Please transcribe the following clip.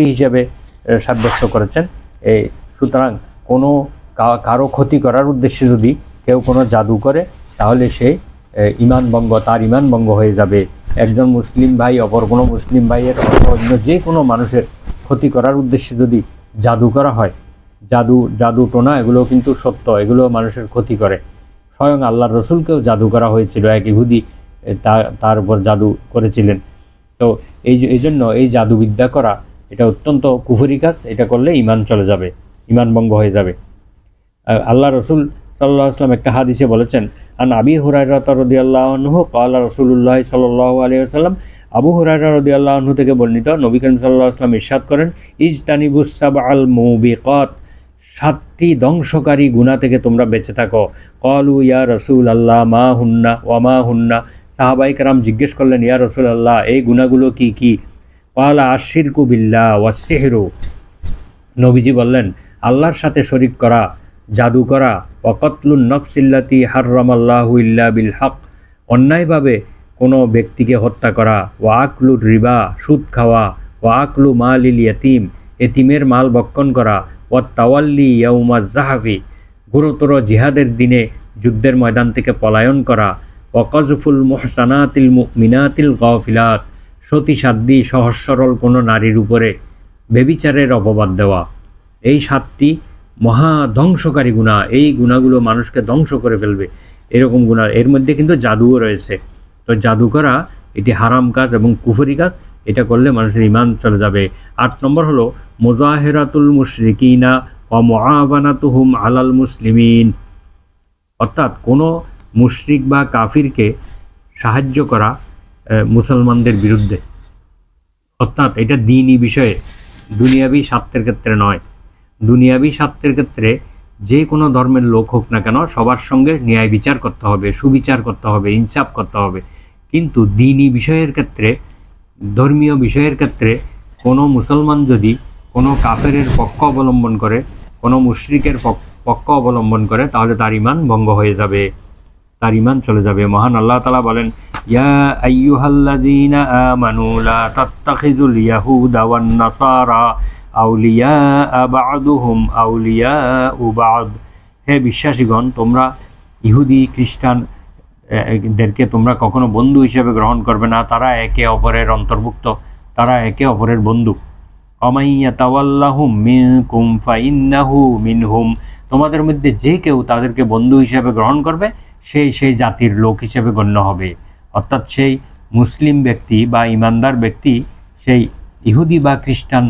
হিসেবে সাব্যস্ত করেছেন। সুতরাং কোনো কারো ক্ষতি করার উদ্দেশ্যে যদি কেউ কোনো জাদু করে তাহলে সে তার ইমান ভঙ্গ হয়ে যাবে। একজন মুসলিম ভাই অপর কোনো মুসলিম ভাইয়ের অন্য যে কোনো মানুষের ক্ষতি করার উদ্দেশ্যে যদি জাদু করা হয়, জাদু টোনা এগুলো কিন্তু সত্য, এগুলো মানুষের ক্ষতি করে। স্বয়ং আল্লাহর রসুলকেও জাদু করা হয়েছিল, এক ইহুদি তার উপর জাদু করেছিলেন। তো এই জন্য এই জাদুবিদ্যা করা এটা অত্যন্ত কুফরি কাজ। এটা করলে ইমান চলে যাবে, ইমান ভঙ্গ হয়ে যাবে। আল্লাহ রসুল সাল্লাল্লাহু আলাইহি ওয়াসাল্লাম একটা হাদিসে বলেছেন, আন আবি হুরায়রা রাদিয়াল্লাহু আনহু ক্বালা রাসূলুল্লাহ সাল্লাল্লাহু আলাইহি ওয়াসাল্লাম, আবু হুরায়রা রাদিয়াল্লাহু আনহু থেকে বর্ণিত, নবী করিম সাল্লাল্লাহু আলাইহি ওয়াসাল্লাম ইরশাদ করেন, ইজতানিবুস সাবআল মুবিকাত, 7টি ধ্বংসকারী গুনাহ থেকে তোমরা বেঁচে থাকো। ক্বালু ইয়া রাসূলাল্লাহ মা হুন্না ওয়া মা হুন্না, সাহাবায়ে কেরাম জিজ্ঞেস করলেন, ইয়া রাসূলুল্লাহ এই গুনাহগুলো কি কি? ক্বালা আশশিরকু বিল্লাহ ওয়াস সিহরু, নবীজি বললেন আল্লাহর সাথে শরীক করা, জাদু করা, ওয়া কতলুন নফসিল্লাতি হাররামাল্লাহু ইল্লা বিল হক, অন্যায়ভাবে কোনো ব্যক্তিকে হত্যা করা, ওয়া আকলুর রিবা, সুদ খাওয়া, ওয়া আকলু মালিল ইয়াতিম, এতিমের মাল ভক্ষণ করা, ওয়া তাওয়াল্লি ইয়াউমাজ জাহাফি, গুরুতর জিহাদের দিনে যুদ্ধের ময়দান থেকে পলায়ন করা, ওয়া কযফুল মুহসানাতিল মুমিনাতিল গাফিলাত, সতী সাধ্বী সহজ সরল কোনো নারীর উপরে ব্যভিচারের অপবাদ দেওয়া। এই 7টি মহা ধ্বংসকারী গুনাহ, এই গুনাহগুলো মানুষকে ধ্বংস করে ফেলবে, এরকম গুনাহ। এর মধ্যে কিন্তু জাদুও রয়েছে। তো জাদু করা এটি হারাম কাজ এবং কুফরি কাজ, এটা করলে মানুষের ইমান চলে যাবে। 8 নম্বর হলো মুজাহিরাতুল মুশরিকিনা ওয়া মুআওয়ানাতুহুম আলাল মুসলিমিন, অর্থাৎ কোনো মুশরিক বা কাফিরকে সাহায্য করা মুসলমানদের বিরুদ্ধে, অর্থাৎ এটা দ্বীনি বিষয়ে, দুনিয়াবি স্বার্থের ক্ষেত্রে নয়। দুনিয়াবি স্বার্থের ক্ষেত্রে যে কোনো ধর্মের লোক হোক না কেন সবার সঙ্গে ন্যায় বিচার করতে হবে, সুবিচার করতে হবে, ইনসাফ করতে হবে। কিন্তু দ্বীনি বিষয়ের ক্ষেত্রে, ধর্মীয় বিষয়ের ক্ষেত্রে কোনো মুসলমান যদি কোনো কাফেরের পক্ষ অবলম্বন করে, কোনো মুশরিকের পক্ষ অবলম্বন করে, তাহলে তার ইমান ভঙ্গ হয়ে যাবে, তার ইমান চলে যাবে। মহান আল্লাহ তাআলা বলেন, ইয়া আইয়ুহাল্লাযীনা আমানু লা তাত্তাখিযুল ইয়াহুদা ওয়ান নাসারা আউলিয়া বা'দুহুম আউলিয়াউ বা'দ, হে বিশ্বাসীগণ তোমরা ইহুদি খ্রিস্টানদেরকে তোমরা কখনো বন্ধু হিসেবে গ্রহণ করবে না, তারা একে অপরের অন্তর্ভুক্ত, তারা একে অপরের বন্ধু। ওয়ামান ইয়াতাওয়াল্লাহুম মিনকুম ফাইন্নাহু মিনহুম, তোমাদের মধ্যে যে কেউ তাদেরকে বন্ধু হিসেবে গ্রহণ করবে সেই জাতির লোক হিসেবে গণ্য হবে। অর্থাৎ সেই মুসলিম ব্যক্তি বা ইমানদার ব্যক্তি সেই ইহুদি বা খ্রিস্টান